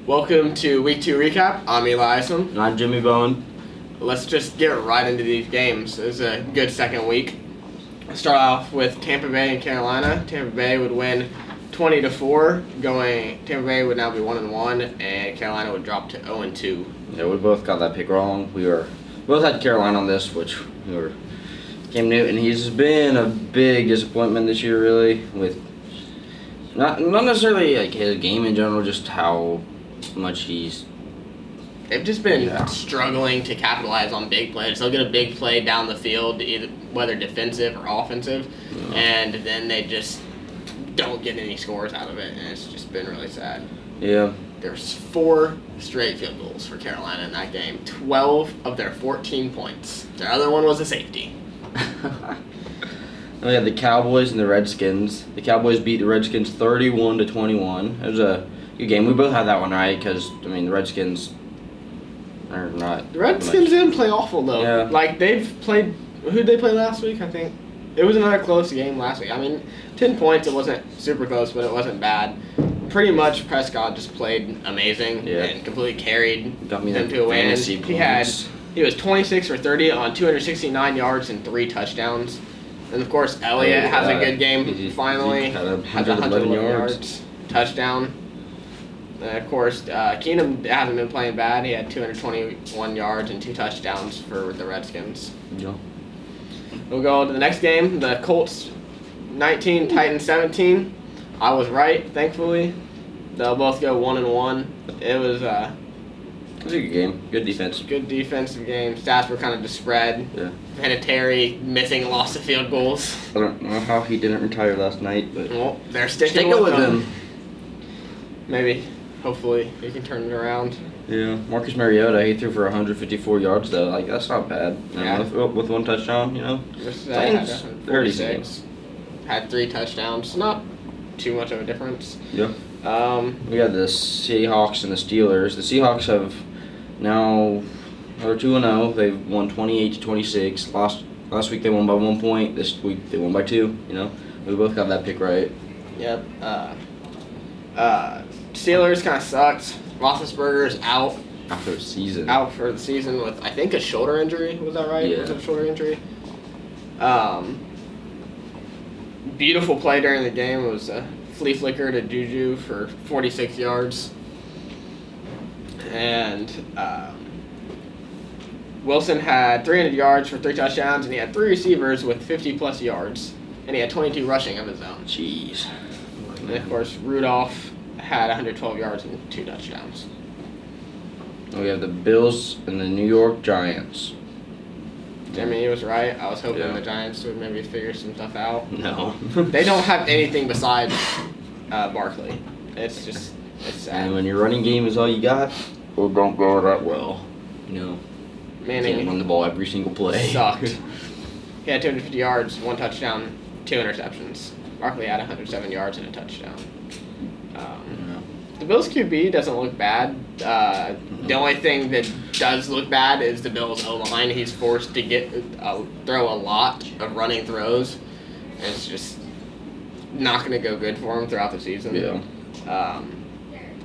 Welcome to Week 2 Recap. I'm Eli Isom. And I'm Jimmy Bowen. Let's just get right into these games. It was a good second week. Let's start off with Tampa Bay and Carolina. Tampa Bay would win 20-4. Tampa Bay would now be 1-1, and Carolina would drop to 0-2. Yeah, we both got that pick wrong. We both had Carolina on this, which Cam Newton. He's been a big disappointment this year, really, with not necessarily like his game in general, just how much They've just been struggling to capitalize on big plays. They'll get a big play down the field, either whether defensive or offensive, and then they just don't get any scores out of it, and it's just been really sad. Yeah. There's 4 straight field goals for Carolina in that game. 12 of their 14 points. Their other one was a safety. We had the Cowboys and the Redskins. The Cowboys beat the Redskins 31-21. It was a good game. We both had that one right because the Redskins are not. The Redskins didn't play awful though. Yeah. Like they've played. Who'd they play last week? I think it was another close game last week. 10 points. It wasn't super close, but it wasn't bad. Pretty much Prescott just played amazing and completely carried them to a win. He was 26 for 30 on 269 yards and 3 touchdowns. And of course, Elliott has a good game finally. Had 111 yards. Touchdown. And of course, Keenum hasn't been playing bad. He had 221 yards and 2 touchdowns for the Redskins. Yeah. We'll go to the next game. The Colts 19, Titans 17. I was right, thankfully. They'll both go 1-1. It was a good game. Good defense. Good defensive game. Stats were kind of just spread. Yeah. Vinatieri missing lots of field goals. I don't know how he didn't retire last night, but they're sticking with him. Maybe, hopefully, he can turn it around. Yeah. Marcus Mariota, he threw for 154 yards though. Like that's not bad. Yeah. With 1 touchdown, Titans 36. Had 3 touchdowns. Not too much of a difference. Yeah. We got the Seahawks and the Steelers. The Seahawks have now they're 2-0. They've won 28-26. Last week they won by 1 point. This week they won by 2. We both got that pick right. Yep. Steelers kind of sucked. Roethlisberger's out. Out for the season. Out for the season with I think a shoulder injury. Was that right? Yeah. Was it a shoulder injury? Beautiful play during the game. It was a flea flicker to Juju for 46 yards. And Wilson had 300 yards for 3 touchdowns, and he had 3 receivers with 50-plus yards. And he had 22 rushing of his own. Jeez. And, of course, Rudolph had 112 yards and 2 touchdowns. We have the Bills and the New York Giants. He was right. I was hoping the Giants would maybe figure some stuff out. No. They don't have anything besides Barkley. It's sad. And when your running game is all you got, it don't go that well. Manning can't run the ball every single play. Sucked. He had 250 yards, 1 touchdown, 2 interceptions. Barkley had 107 yards and a touchdown. The Bills QB doesn't look bad. The only thing that does look bad is the Bills O-line. He's forced to throw a lot of running throws. And it's just not going to go good for him throughout the season. Yeah.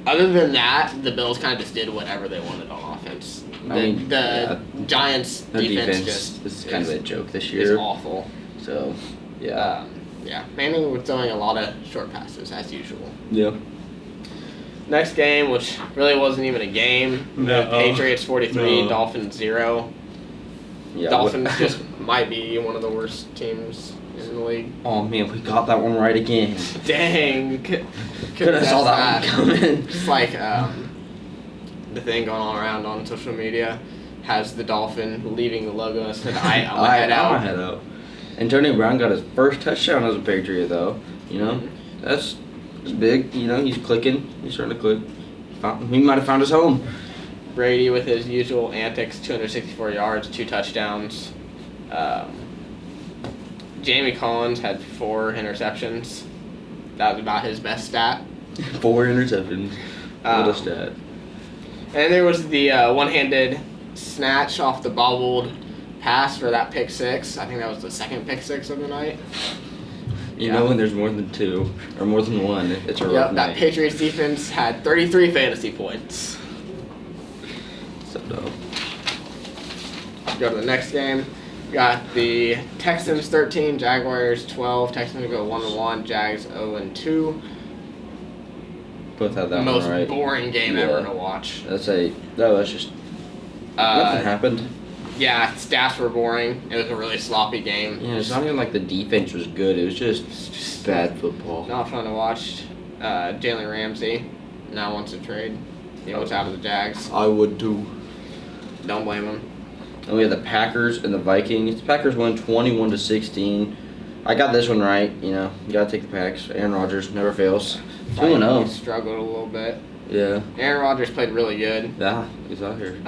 Other than that, the Bills kind of just did whatever they wanted on offense. The Giants' defense just is kind of a joke this year. It's awful. So, yeah. Manning was throwing a lot of short passes, as usual. Yeah. Next game, which really wasn't even a game. No. Patriots 43, Dolphins 0. Yeah, Dolphins just might be one of the worst teams in the league. Oh man, we got that one right again. Dang. Could have saw that one coming. Just like the thing going all around on social media has the dolphin leaving the logo instead of I head out. Antonio Brown got his first touchdown as a Patriot though. That's big. He's clicking. He's starting to click. He might have found his home. Brady with his usual antics, 264 yards, 2 touchdowns. Jamie Collins had 4 interceptions. That was about his best stat. 4 interceptions. What a stat. And there was the one-handed snatch off the bobbled pass for that pick 6. I think that was the second pick 6 of the night. You know when there's more than 2 or more than 1, it's a rough night. That Patriots defense had 33 fantasy points. So dope. Go to the next game. We got the Texans 13, Jaguars 12. Texans go 1-1, Jags 0-2. Both had that Most one right. boring game ever to watch. That's just nothing happened. Yeah, stats were boring. It was a really sloppy game. Yeah, it's not even like the defense was good. It was just bad football. Not fun to watch. Jalen Ramsey now wants to trade. He wants out of the Jags. I would too. Don't blame him. And we had the Packers and the Vikings. The Packers won 21-16. I got this one right. You gotta take the Packs. Aaron Rodgers never fails. 2-0. Struggled a little bit. Yeah. Aaron Rodgers played really good. Yeah, he's out here.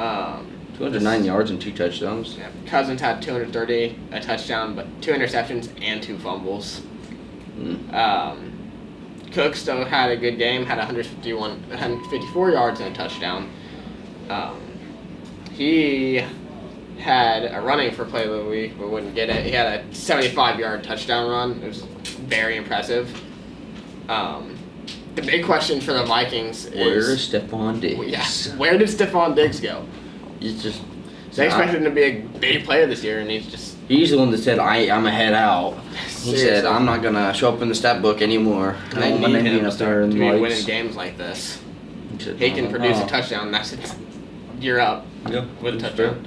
209 yards and 2 touchdowns. Yeah. Cousins had 230, a touchdown, but 2 interceptions and 2 fumbles. Cook still had a good game, had 154 yards and a touchdown. He had a running for play of the week, but wouldn't get it. He had a 75-yard touchdown run. It was very impressive. The big question for the Vikings is... Where is Stephon Diggs? Yeah, where did Stephon Diggs go? He's just... They expected him to be a big player this year, and he's just... He's the one that said, I'm a head out. He said, I'm not going to show up in the stat book anymore. I need him to be winning games like this. He can produce a touchdown, that's it. You're up with a touchdown.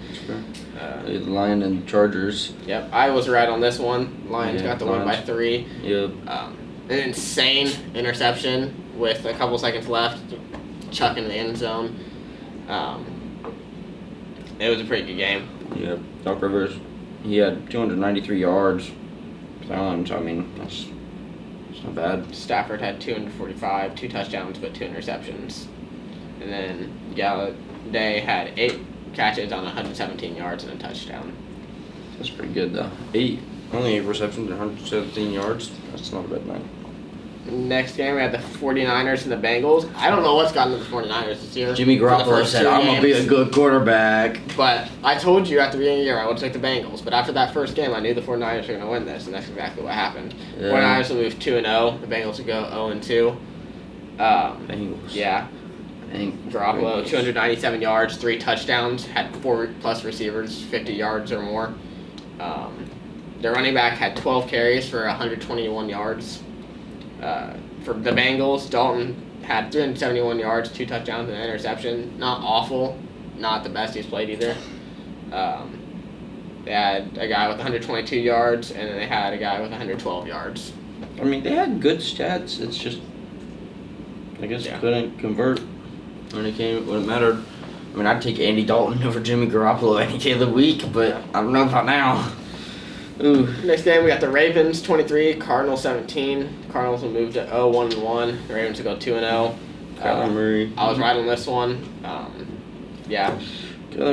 The Lions and Chargers. Yep, I was right on this one. Lions got the win by 3. Yep. An insane interception with a couple seconds left, chuck in the end zone. It was a pretty good game. Yeah, Doc Rivers, he had 293 yards. So I mean, that's not bad. Stafford had 245, 2 touchdowns, but 2 interceptions. And then Galladay had 8 catches on 117 yards and a touchdown. That's pretty good, though. Only 8 receptions and 117 yards. That's not a bad night. Next game, we had the 49ers and the Bengals. I don't know what's gotten to the 49ers this year. Jimmy Garoppolo said, I'm going to be a good quarterback. But I told you at the beginning of the year I would take the Bengals. But after that first game, I knew the 49ers were going to win this, and that's exactly what happened. Yeah. 49ers will move 2-0. The Bengals will go 0-2. Bengals. Yeah. Garoppolo, 297 yards, 3 touchdowns, had 4+ receivers, 50 yards or more. Their running back had 12 carries for 121 yards. For the Bengals, Dalton had 371 yards, 2 touchdowns, and an interception. Not awful, not the best he's played either. They had a guy with 122 yards, and then they had a guy with 112 yards. I mean, they had good stats. It's just, I guess, couldn't convert when it mattered. I mean, I'd take Andy Dalton over Jimmy Garoppolo any day of the week, but I don't know about now. Ooh. Next game, we got the Ravens 23, Cardinals 17. Cardinals will move to 0-1-1. The Ravens will go 2-0. Kyler Murray. I was right on this one. Kyler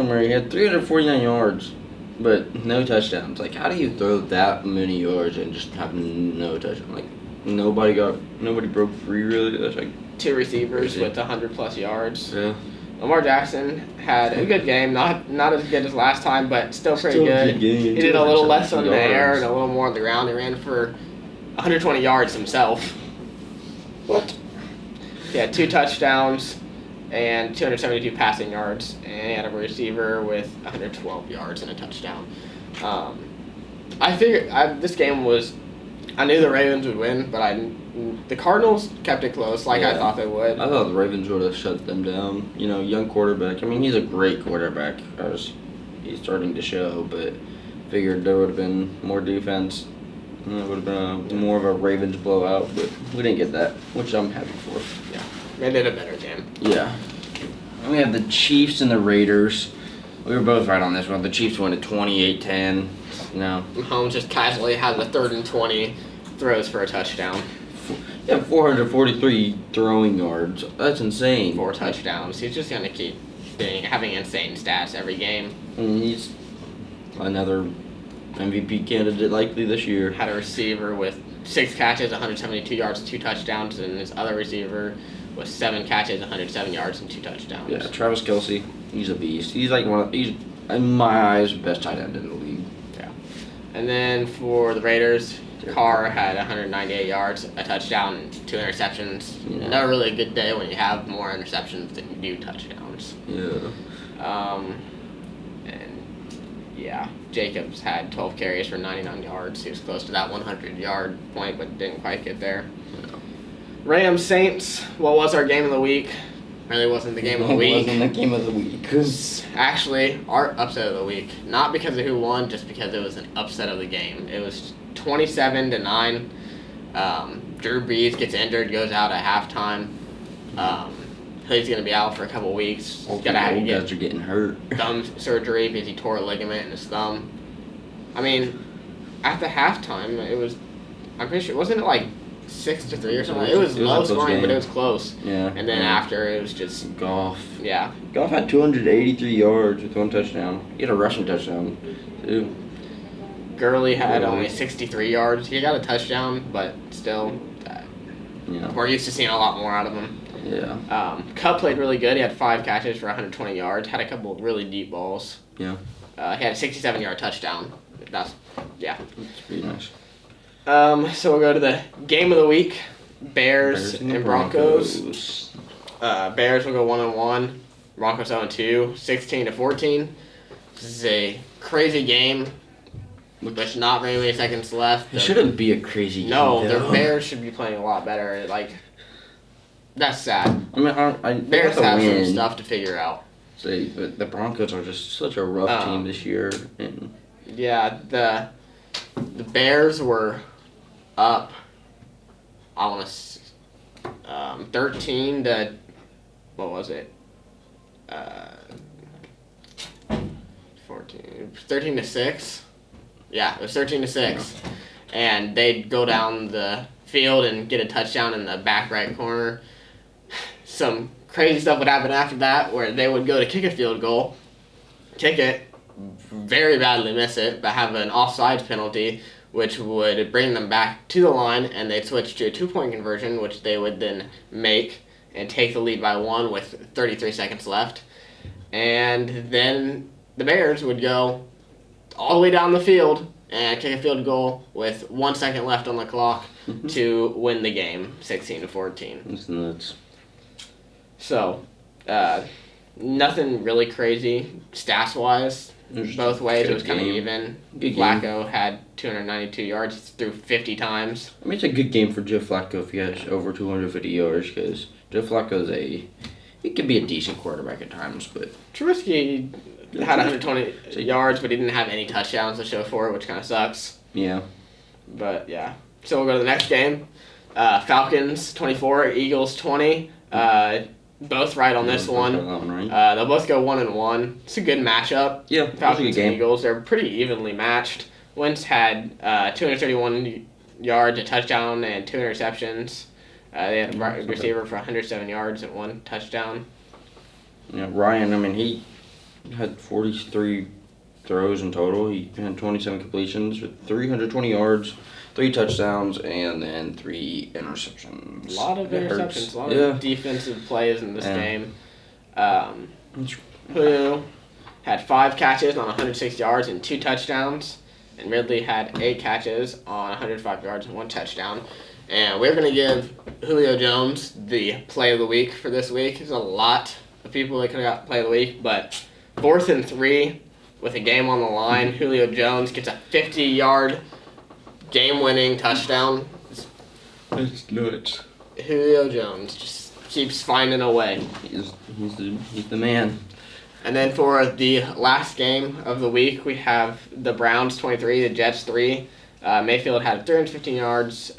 Murray had 349 yards, but no touchdowns. Like, how do you throw that many yards and just have no touchdown? Like, nobody broke free really. That's like 2 receivers with 100+ yards. Yeah. Lamar Jackson had a good game, not as good as last time, but still pretty good. He did a little less on the air and a little more on the ground. He ran for 120 yards himself. What? He had 2 touchdowns and 272 passing yards, and he had a receiver with 112 yards and a touchdown. I figured this game was. I knew the Ravens would win, but the Cardinals kept it close, I thought they would. I thought the Ravens would have shut them down. Young quarterback. I mean, he's a great quarterback. He's starting to show, but figured there would have been more defense. And it would have been more of a Ravens blowout, but we didn't get that, which I'm happy for. Yeah, they did a better game. Yeah. And we have the Chiefs and the Raiders. We were both right on this one. The Chiefs went at 28-10. Mahomes just casually has a 3rd and 20, throws for a touchdown. Yeah, 443 throwing yards. That's insane. 4 touchdowns. He's just going to keep having insane stats every game. And he's another MVP candidate likely this year. Had a receiver with 6 catches, 172 yards, 2 touchdowns, and his other receiver with 7 catches, 107 yards, and 2 touchdowns. Yeah, Travis Kelce, he's a beast. He's like he's, in my eyes, best tight end in the league. Yeah. And then for the Raiders, Carr had 198 yards, a touchdown, and 2 interceptions. Yeah. Never really a good day when you have more interceptions than you do touchdowns. Yeah. And yeah, Jacobs had 12 carries for 99 yards. He was close to that 100-yard point, but didn't quite get there. Yeah. Rams Saints. What was our game of the week? Really wasn't the game of the week. It wasn't the game of the week. It was actually our upset of the week. Not because of who won, just because it was an upset of the game. It was 27-9. Drew Brees gets injured, goes out at halftime. He's going to be out for a couple weeks. He's got to guys are getting hurt. Thumb surgery because he tore a ligament in his thumb. I mean, at the halftime, it was, I'm pretty sure, wasn't it like 6-3 or something? It was low scoring, but it was close. Yeah. And then after, it was just Goff. Yeah. Goff had 283 yards with 1 touchdown. He had a rushing touchdown, too. Gurley had only 63 yards. He got a touchdown, but still, we're used to seeing a lot more out of him. Yeah. Cup played really good. He had 5 catches for 120 yards. Had a couple of really deep balls. Yeah. He had a 67-yard touchdown. That's pretty nice. So we'll go to the game of the week. Bears and Broncos. Bears will go 1-1. Broncos 0-2. 16-14. This is a crazy game. There's not very many seconds left. It shouldn't be a crazy game. No, the Bears should be playing a lot better. That's sad. I mean, Bears have some stuff to figure out. But the Broncos are just such a rough team this year. And yeah, the Bears were up, I want to 13 to, what was it? 13 to 6. Yeah, it was 13 to 6. Yeah. And they'd go down the field and get a touchdown in the back right corner. Some crazy stuff would happen after that where they would go to kick a field goal, kick it, very badly miss it, but have an offsides penalty, which would bring them back to the line, and they'd switch to a 2-point conversion, which they would then make and take the lead by 1 with 33 seconds left. And then the Bears would go all the way down the field and kick a field goal with 1 second left on the clock to win the game, 16-14. That's nuts. So, nothing really crazy stats-wise. Both ways, it was kind of even. Flacco had 292 yards, threw 50 times. I mean, it's a good game for Joe Flacco if he has over 250 yards, because Joe Flacco's he could be a decent quarterback at times, but Trubisky had 120 yards, but he didn't have any touchdowns to show for it, which kind of sucks. Yeah. But, yeah. So we'll go to the next game. Falcons 24, Eagles 20. Both right on this one. Right. They'll both go 1-1. It's a good matchup. Yeah, Falcons and Eagles, they're pretty evenly matched. Wentz had 231 yards, a touchdown, and 2 interceptions. They had a receiver for 107 yards and 1 touchdown. Yeah, Ryan, I mean, he had 43 throws in total. He had 27 completions with 320 yards, 3 touchdowns, and then 3 interceptions. A lot of interceptions, a lot of defensive plays in this game. Who had 5 catches on 106 yards and 2 touchdowns. And Ridley had 8 catches on 105 yards and 1 touchdown. And we're going to give Julio Jones the play of the week for this week. There's a lot of people that could have got play of the week, but 4th and 3 with a game on the line, Julio Jones gets a 50-yard game-winning touchdown. That's nuts. Julio Jones just keeps finding a way. He's the man. And then for the last game of the week, we have the Browns 23, the Jets 3. Mayfield had 315 yards,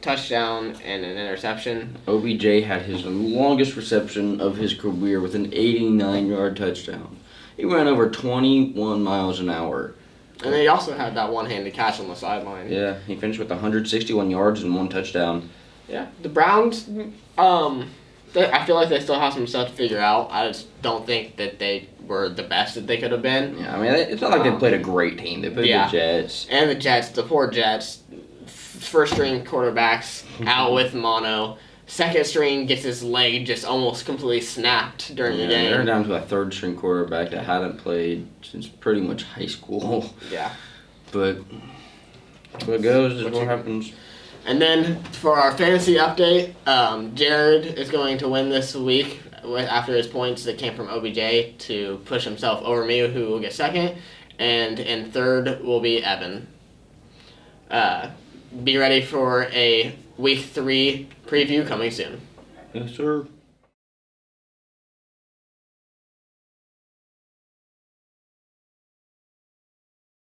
touchdown, and an interception. OBJ had his longest reception of his career with an 89-yard touchdown. He ran over 21 miles an hour. And then he also had that one-handed catch on the sideline. Yeah, he finished with 161 yards and 1 touchdown. Yeah, the Browns, I feel like they still have some stuff to figure out. I just don't think that they were the best that they could have been. Yeah, I mean, it's not like they played a great team. They played the Jets. And the Jets, the poor Jets, first-string quarterbacks out with mono. Second string gets his leg just almost completely snapped during the game. They're down to a 3rd-string quarterback that hadn't played since pretty much high school. Yeah. But What goes is what happens. And then for our fantasy update, Jared is going to win this week after his points that came from OBJ to push himself over me, who will get second. And in third will be Evan. Be ready for a week 3 preview coming soon. Yes, sir.